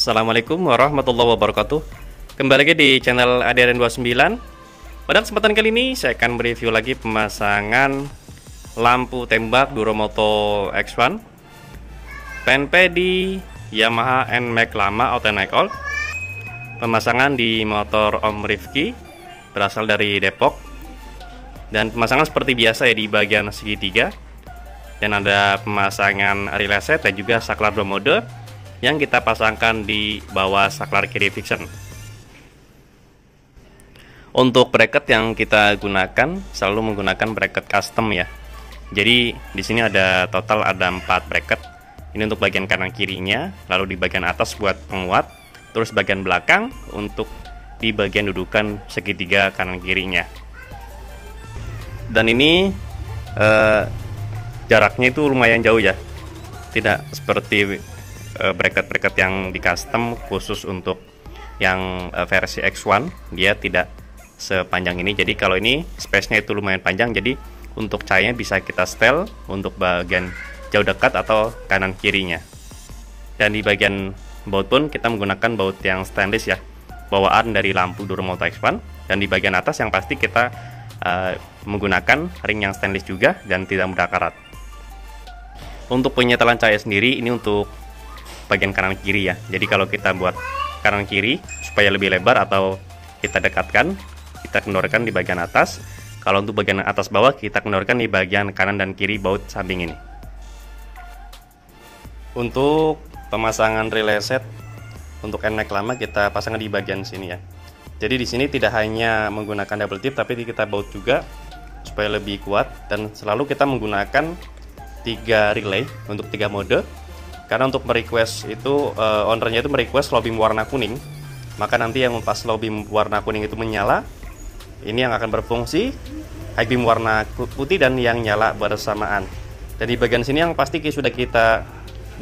Assalamualaikum warahmatullahi wabarakatuh. Kembali lagi di channel ADRN29. Pada kesempatan kali ini saya akan mereview lagi pemasangan lampu tembak Duromoto X1 PNP di Yamaha NMAX lama Alternate Old. Pemasangan di motor Om Rifki, berasal dari Depok. Dan pemasangan seperti biasa ya, di bagian segitiga. Dan ada pemasangan relay set dan juga saklar 2 mode yang kita pasangkan di bawah saklar kiri fiction. Untuk bracket yang kita gunakan selalu menggunakan bracket custom ya. Jadi di sini ada total ada 4 bracket. Ini untuk bagian kanan kirinya, lalu di bagian atas buat penguat, terus bagian belakang untuk di bagian dudukan segitiga kanan kirinya. Dan ini jaraknya itu lumayan jauh ya. Tidak seperti bracket-bracket yang di custom khusus untuk yang versi X1, dia tidak sepanjang ini. Jadi kalau ini space-nya itu lumayan panjang, jadi untuk cahayanya bisa kita setel untuk bagian jauh dekat atau kanan kirinya. Dan di bagian baut pun kita menggunakan baut yang stainless ya, bawaan dari lampu Duromoto X1. Dan di bagian atas yang pasti kita menggunakan ring yang stainless juga dan tidak mudah karat. Untuk penyetelan cahaya sendiri ini untuk bagian kanan kiri ya. Jadi kalau kita buat kanan kiri supaya lebih lebar atau kita dekatkan, kita kendorkan di bagian atas. Kalau untuk bagian atas bawah kita kendorkan di bagian kanan dan kiri baut samping ini. Untuk pemasangan relay set untuk NMAX lama kita pasangkan di bagian sini ya. Jadi di sini tidak hanya menggunakan double tip, tapi kita baut juga supaya lebih kuat. Dan selalu kita menggunakan 3 relay untuk 3 mode. Karena untuk merequest itu ownernya itu merequest low beam warna kuning, maka nanti yang pas low beam warna kuning itu menyala, ini yang akan berfungsi high beam warna putih dan yang nyala bersamaan. Dan di bagian sini yang pasti sudah kita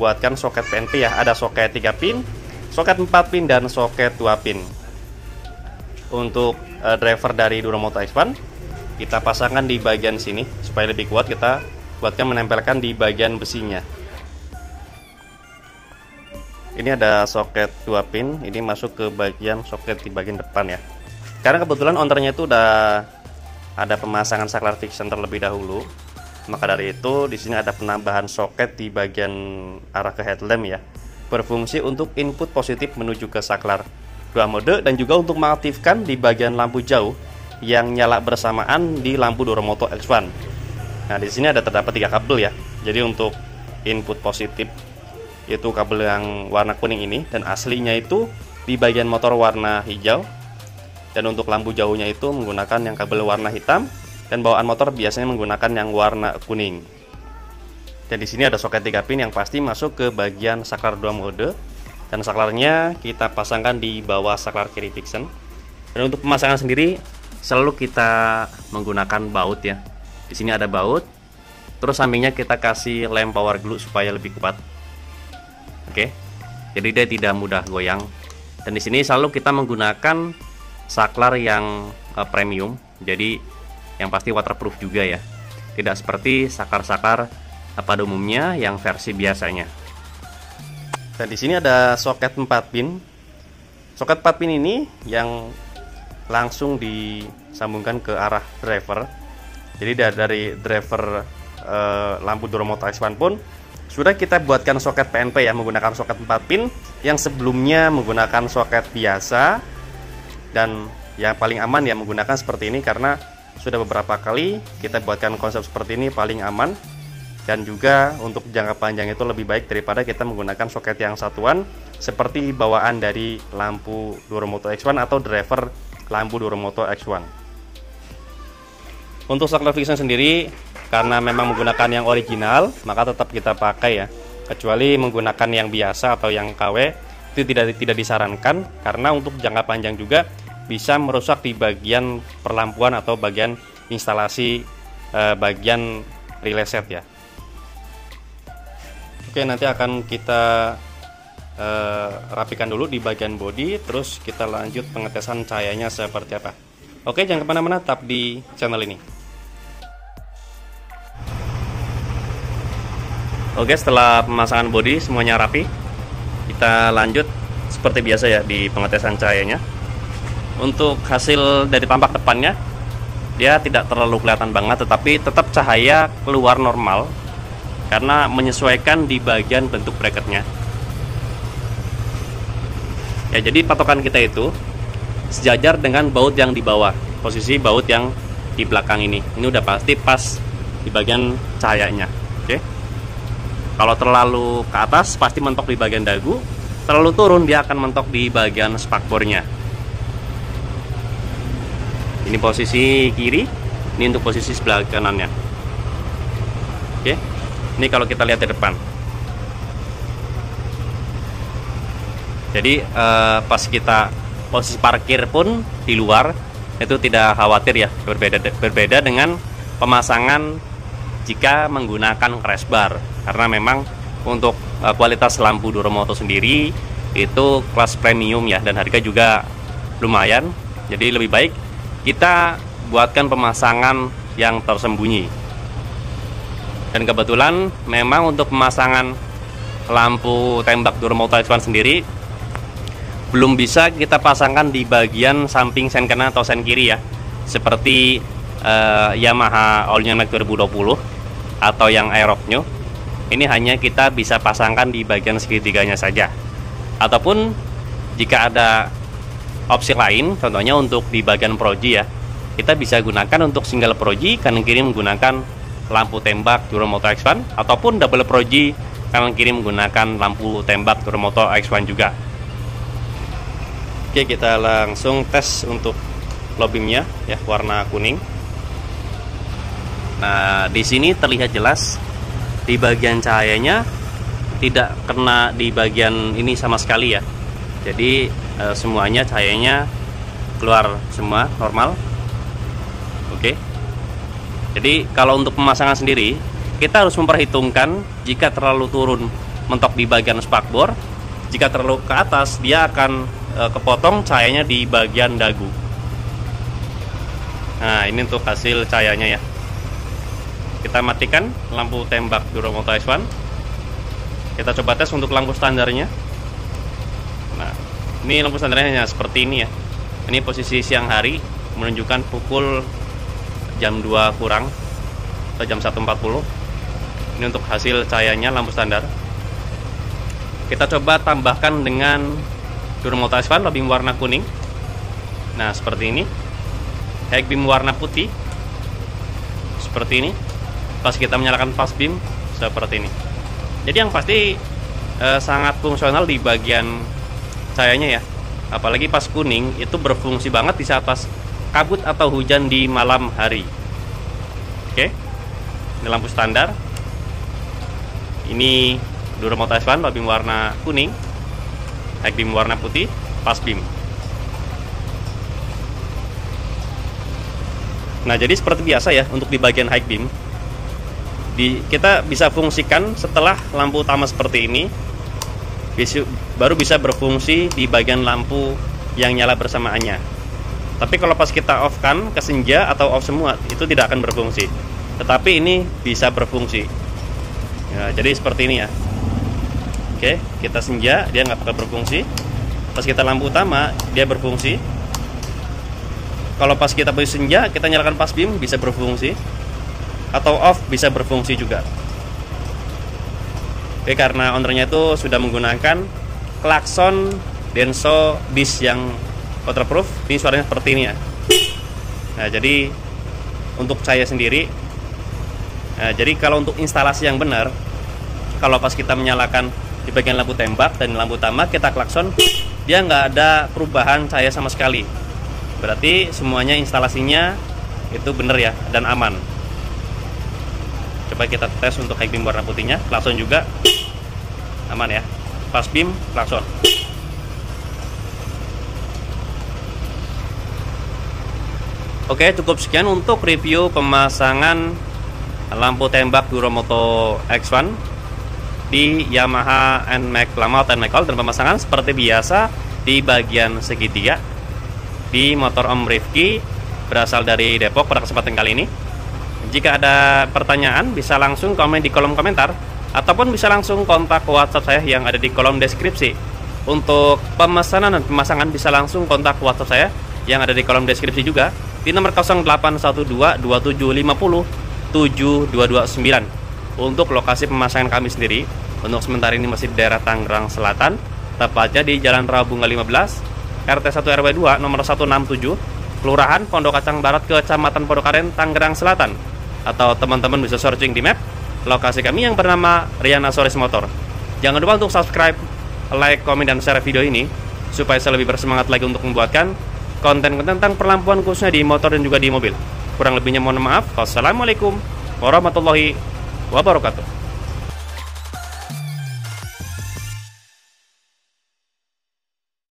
buatkan soket PNP ya, ada soket 3 pin, soket 4 pin dan soket 2 pin. Untuk driver dari Duromoto X1 kita pasangkan di bagian sini supaya lebih kuat, kita buatkan menempelkan di bagian besinya. Ini ada soket 2 pin, ini masuk ke bagian soket di bagian depan ya. Karena kebetulan ownernya itu udah ada pemasangan saklar fiction terlebih dahulu, maka dari itu di sini ada penambahan soket di bagian arah ke headlamp ya, berfungsi untuk input positif menuju ke saklar 2 mode dan juga untuk mengaktifkan di bagian lampu jauh yang nyala bersamaan di lampu Duromoto X1. Nah, di sini ada terdapat 3 kabel ya. Jadi untuk input positif itu kabel yang warna kuning ini, dan aslinya itu di bagian motor warna hijau. Dan untuk lampu jauhnya itu menggunakan yang kabel warna hitam, dan bawaan motor biasanya menggunakan yang warna kuning. Dan di sini ada soket 3 pin yang pasti masuk ke bagian saklar 2 mode, dan saklarnya kita pasangkan di bawah saklar kiri fiction. Dan untuk pemasangan sendiri selalu kita menggunakan baut ya. Di sini ada baut, terus sampingnya kita kasih lem power glue supaya lebih kuat. Oke, jadi dia tidak mudah goyang. Dan di sini selalu kita menggunakan saklar yang premium, jadi yang pasti waterproof juga ya. Tidak seperti saklar-saklar pada umumnya yang versi biasanya. Dan di sini ada soket 4 pin. Soket 4 pin ini yang langsung disambungkan ke arah driver. Jadi dari driver lampu Duromoto X1 pun sudah kita buatkan soket PNP ya, menggunakan soket 4 pin yang sebelumnya menggunakan soket biasa. Dan yang paling aman ya menggunakan seperti ini, karena sudah beberapa kali kita buatkan konsep seperti ini paling aman. Dan juga untuk jangka panjang itu lebih baik daripada kita menggunakan soket yang satuan seperti bawaan dari lampu Duromoto X1 atau driver lampu Duromoto X1. Untuk saklar fiction sendiri, karena memang menggunakan yang original, maka tetap kita pakai ya. Kecuali menggunakan yang biasa atau yang KW, itu tidak disarankan, karena untuk jangka panjang juga bisa merusak di bagian perlampuan atau bagian instalasi bagian relay set ya. Oke, nanti akan kita rapikan dulu di bagian bodi, terus kita lanjut pengetesan cahayanya seperti apa. Oke, jangan kemana-mana, tetap di channel ini. Oke, setelah pemasangan bodi semuanya rapi, kita lanjut seperti biasa ya di pengetesan cahayanya. Untuk hasil dari tampak depannya, dia tidak terlalu kelihatan banget, tetapi tetap cahaya keluar normal karena menyesuaikan di bagian bentuk bracketnya. Ya, jadi patokan kita itu sejajar dengan baut yang di bawah, posisi baut yang di belakang ini. Ini udah pasti pas di bagian cahayanya. Oke. Kalau terlalu ke atas pasti mentok di bagian dagu, terlalu turun dia akan mentok di bagian spakbornya. Ini posisi kiri, ini untuk posisi sebelah kanannya. Oke. Ini kalau kita lihat di depan. Jadi pas kita posisi parkir pun di luar itu tidak khawatir ya, berbeda dengan pemasangan jika menggunakan crash bar, karena memang untuk kualitas lampu Duromoto sendiri itu kelas premium ya, dan harga juga lumayan. Jadi lebih baik kita buatkan pemasangan yang tersembunyi. Dan kebetulan memang untuk pemasangan lampu tembak Duromoto X1 sendiri belum bisa kita pasangkan di bagian samping sen kanan atau sen kiri ya, seperti Yamaha All New NMAX 2020 atau yang Aerox New. Ini hanya kita bisa pasangkan di bagian segitiganya saja, ataupun jika ada opsi lain, contohnya untuk di bagian proji ya, kita bisa gunakan untuk single proji kanan kiri menggunakan lampu tembak Duromoto X1, ataupun double proji kanan kiri menggunakan lampu tembak Duromoto X1 juga. Oke, kita langsung tes untuk low beamnya ya, warna kuning. Nah, di sini terlihat jelas di bagian cahayanya tidak kena di bagian ini sama sekali ya. Jadi semuanya cahayanya keluar semua normal. Oke. Jadi kalau untuk pemasangan sendiri, kita harus memperhitungkan jika terlalu turun mentok di bagian spakbor, jika terlalu ke atas dia akan kepotong cahayanya di bagian dagu. Nah, ini untuk hasil cahayanya ya. Kita matikan lampu tembak Duromoto X1. Kita coba tes untuk lampu standarnya. Nah, ini lampu standarnya seperti ini ya. Ini posisi siang hari, menunjukkan pukul jam 2 kurang atau jam 1.40. Ini untuk hasil cahayanya lampu standar. Kita coba tambahkan dengan Duromoto X1 low beam warna kuning. Nah, seperti ini. High beam warna putih. Seperti ini. Pas kita menyalakan fast beam seperti ini. Jadi yang pasti sangat fungsional di bagian cahayanya ya. Apalagi pas kuning itu berfungsi banget di saat pas kabut atau hujan di malam hari. Oke. Ini lampu standar. Ini Duromoto X1 low beam warna kuning, high beam warna putih, fast beam. Nah, jadi seperti biasa ya untuk di bagian high beam, kita bisa fungsikan setelah lampu utama seperti ini, baru bisa berfungsi di bagian lampu yang nyala bersamaannya. Tapi kalau pas kita off kan ke senja atau off semua, itu tidak akan berfungsi. Tetapi ini bisa berfungsi ya, jadi seperti ini ya. Oke, kita senja dia nggak bakal berfungsi. Pas kita lampu utama dia berfungsi. Kalau pas kita posisi senja, kita nyalakan fast beam bisa berfungsi, atau off bisa berfungsi juga. Oke, karena ownernya itu sudah menggunakan klakson Denso disc yang waterproof, ini suaranya seperti ini ya. Nah, jadi untuk saya sendiri, jadi kalau untuk instalasi yang benar, kalau pas kita menyalakan di bagian lampu tembak dan lampu utama kita klakson, dia nggak ada perubahan cahaya sama sekali. Berarti semuanya instalasinya itu benar ya dan aman. Coba kita tes untuk high beam warna putihnya, klakson juga aman ya. Fast beam, klakson. Oke, cukup sekian untuk review pemasangan lampu tembak Duromoto X1 di Yamaha NMAX lama atau NMAX All, dan pemasangan seperti biasa di bagian segitiga di motor Om Rifki berasal dari Depok pada kesempatan kali ini. Jika ada pertanyaan bisa langsung komen di kolom komentar, ataupun bisa langsung kontak WhatsApp saya yang ada di kolom deskripsi. Untuk pemesanan dan pemasangan bisa langsung kontak WhatsApp saya yang ada di kolom deskripsi juga di nomor 0812 2750 7229. Untuk lokasi pemasangan kami sendiri untuk sementara ini masih di daerah Tangerang Selatan, tepatnya di Jalan Rabunga 15, RT 1 RW 2 nomor 167, Kelurahan Pondok Kacang Barat, Kecamatan Pondokaren, Tangerang Selatan. Atau teman-teman bisa searching di map lokasi kami yang bernama Rian Accessories Motor. Jangan lupa untuk subscribe, like, komen, dan share video ini supaya saya lebih bersemangat lagi untuk membuatkan konten-konten tentang perlampuan khususnya di motor dan juga di mobil. Kurang lebihnya mohon maaf. Wassalamualaikum warahmatullahi wabarakatuh.